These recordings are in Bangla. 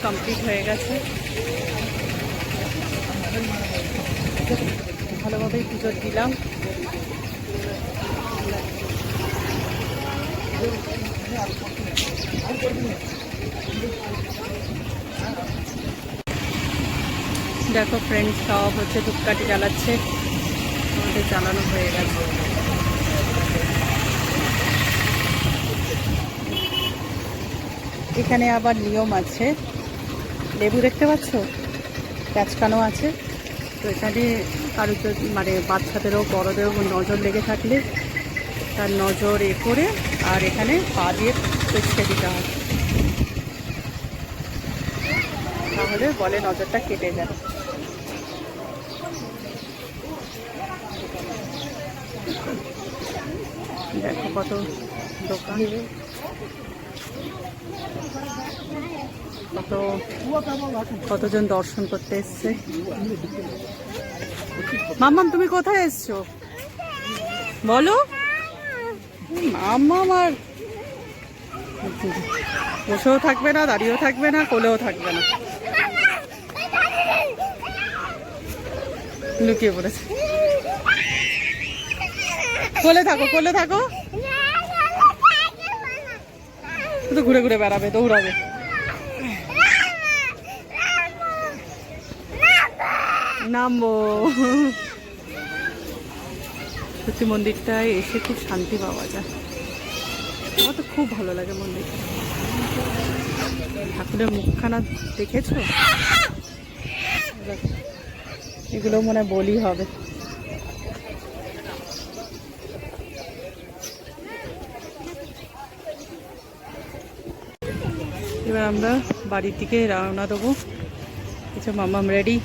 কমপ্লিট হয়ে গেছে। ভালোভাবেই পুজো দিলাম। দেখো ফ্রেন্ডস সব হচ্ছে ধূপকাঠি জ্বালাচ্ছে, আমাদের জ্বালানো হয়ে গেছে। এখানে আবার নিয়ম আছে, লেবু দেখতে পাচ্ছ প্যাচকানো আছে, তো এখানে কারো যদি মানে বাচ্চাদেরও বড়দেরও নজর লেগে থাকলে তার নজর করে আর এখানে পা দিয়ে পেঁচিয়ে দিতে হয়, তাহলে বলে নজরটা কেটে যায়। দেখো কত দোকান, কতজন দর্শন করতে এসছে। মাম্মাম তুমি কোথায় এসছো বলো? মাম্মাম আর বসেও থাকবে না, দাঁড়িয়েও থাকবে না, কোলেও থাকবে না, লুকিয়ে পড়েছে। কোলে থাকো, কোলে থাকো, শুধু ঘুরে ঘুরে বেড়াবে, দৌড়াবে। নামবো। সত্যি মন্দিরটায় এসে খুব শান্তি পাওয়া যায়, আমার তো খুব ভালো লাগে মন্দিরটা। ঠাকুরের মুখখানা দেখেছো? এগুলো মনে হয় বলি হবে। এবার আমরা বাড়ির দিকে রওনা দেবো। কিছু মামাম রেডি,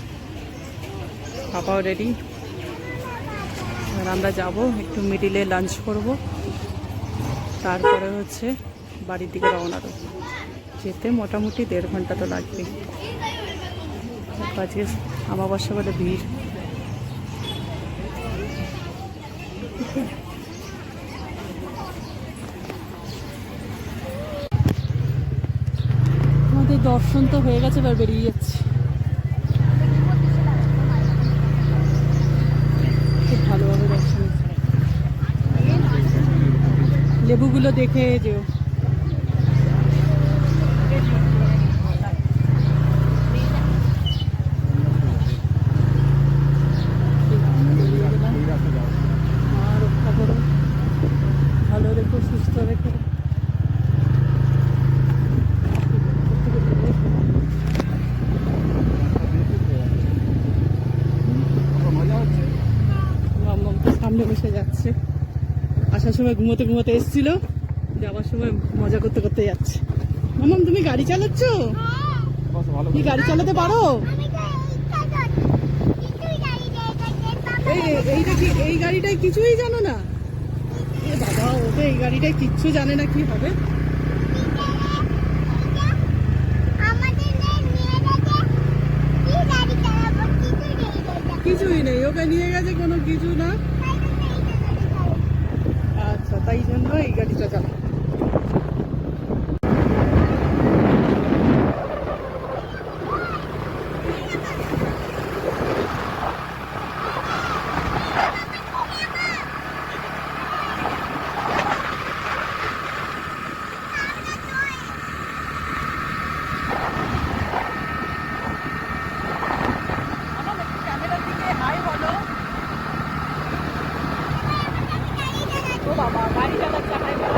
পাপাও রেডি। এবার আমরা যাব, একটু মিডিলে লাঞ্চ করব, তারপরে হচ্ছে বাড়ির দিকে রওনা দেবো। যেতে মোটামুটি 1.5 ঘন্টা তো লাগবে। আজকে আমাবস্যা বলে ভিড়। আমাদের দর্শন তো হয়ে গেছে, এবার বেরিয়ে যাচ্ছি। খুব ভালোভাবে দর্শন, লেবুগুলো দেখে যেও। রক্ষা করো, ভালো রেখো, সুস্থ রেখো। মাম্মাম তো সামনে বসে যাচ্ছে, আসার সময় ঘুমোতে ঘুমোতে এসেছিল, যাওয়ার সময় মজা করতে করতে যাচ্ছে। মাম্মাম তুমি গাড়ি চালাচ্ছ? কি গাড়ি চালাতে পারো? এইটা কি, এই গাড়িটায় কিছুই জানো না? এ বাবা, ও তো এই গাড়িটায় কিচ্ছু জানে না, কি হবে? কিছুই নেই, ওকে নিয়ে গেছে কোনো কিছু না। আচ্ছা, তাই জন্য এই গাড়িটা চালায়। ও বাবা, গাড়ি চালাচ্ছে, হাই বলো।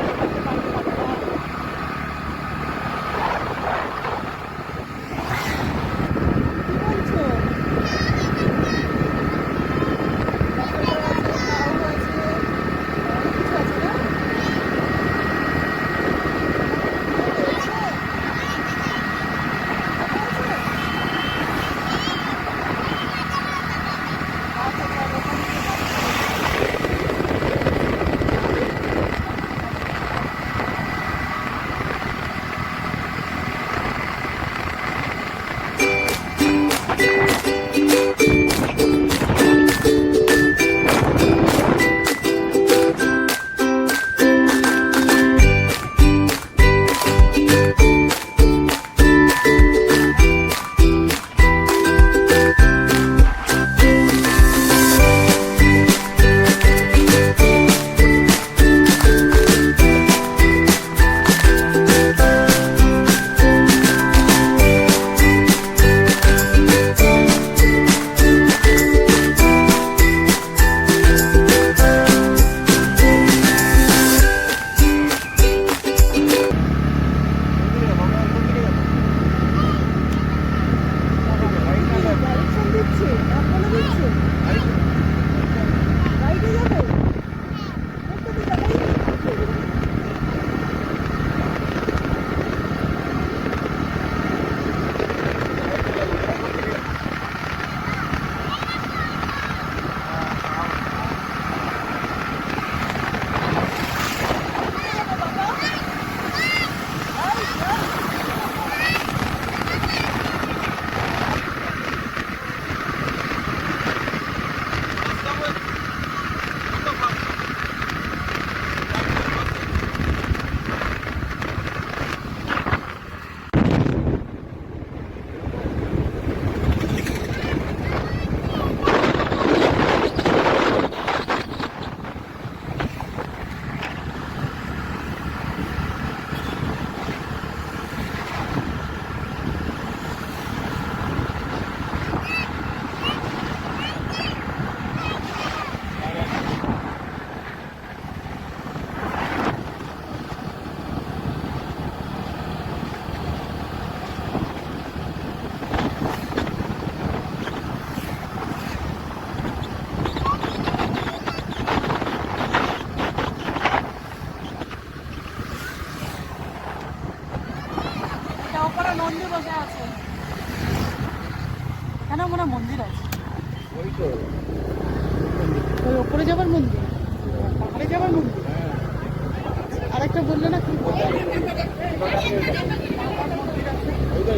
বললে না কি বললে?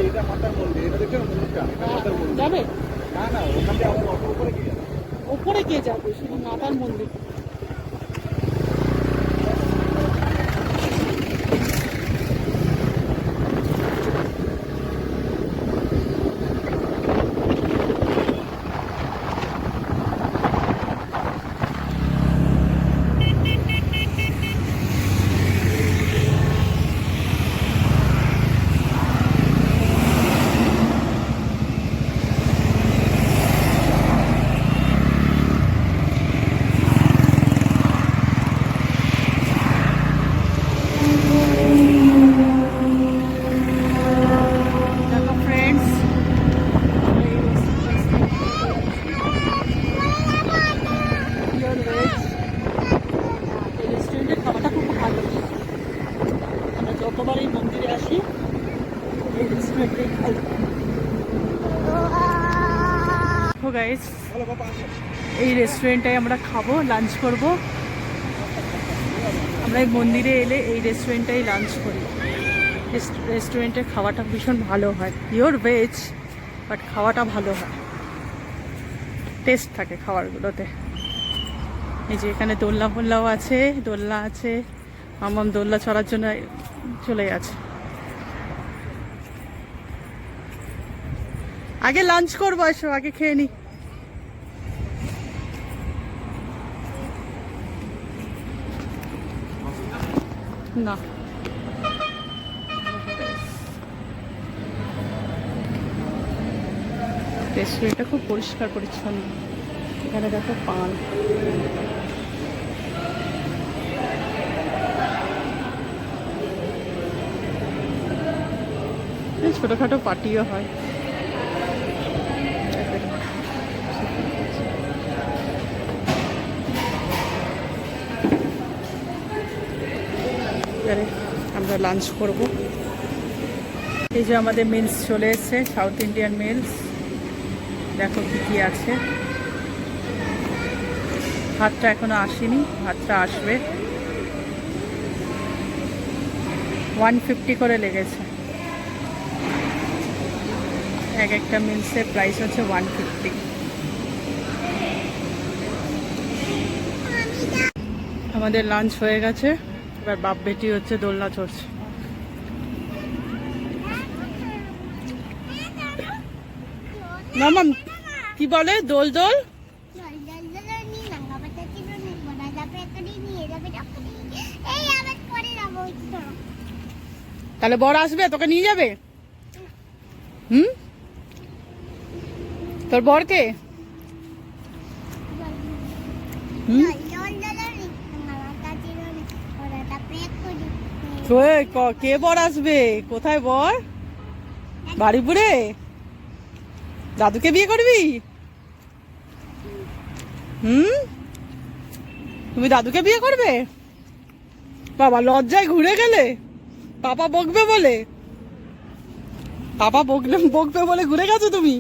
এটা মাতার মন্দির, এটা দেখছো মন্দিরটা, এটা মাতার মন্দির। যাবে? না না, ওখান থেকে আবার অটো উপরে গিয়ে যাবে। ওপরে কে যাবে? শুধু মাতার মন্দির। দেখো ফ্রেন্ডস, এই রেস্টুরেন্টের খাবারটা খুব ভালো। আমরা যতবার এই মন্দিরে আসি এই রেস্টুরেন্টেই খাই। তো গাইস, বলো বাবা, আসো। এই রেস্টুরেন্টে আমরা খাবো, লাঞ্চ করব। আমরা এই মন্দিরে এলে এই রেস্টুরেন্টটাই লাঞ্চ করি। রেস্টুরেন্টের খাওয়াটা ভীষণ ভালো হয়, পিওর ভেজ, বাট খাওয়াটা ভালো হয়, টেস্ট থাকে খাবারগুলোতে। এই যে এখানে দোলনা ফোলনাও আছে, দোলনা আছে, মামাম দোলনা চড়ার জন্য চলে গেছে। আগে লাঞ্চ করবো, এসো আগে খেয়ে নি। না, রেস্টুরেন্টটা খুব পরিষ্কার পরিচ্ছন্ন। এখানে দেখো পান, ছোটখাটো পার্টিও হয়। এবারে আমরা লাঞ্চ করব। এই যে আমাদের মিলস চলে এসছে, সাউথ ইন্ডিয়ান মিলস। দেখো কি কি আছে। ভাতটা এখনো আসেনি, ভাতটা আসবে। 150 করে লেগেছে। এক একটা মিলসের প্রাইস হচ্ছে 150। আমাদের লাঞ্চ হয়ে গেছে, এবার বাপ বেটি হচ্ছে দোলনা চড়ছে। মামাম কি বলে? দোল দোল। তাহলে বর আসবে, তোকে নিয়ে যাবে? হুম, তোর বরকে? হুম, কে বর আসবে? কোথায় বর? বাড়িপুরে? দাদুকে বিয়ে করবি? হুম, তুমি দাদুকে বিয়ে করবে? বাবা, লজ্জায় ঘুরে গেলে? পাপা বকবে বলে? পাপা বকবে বলে ঘুরে গেছো তুমি?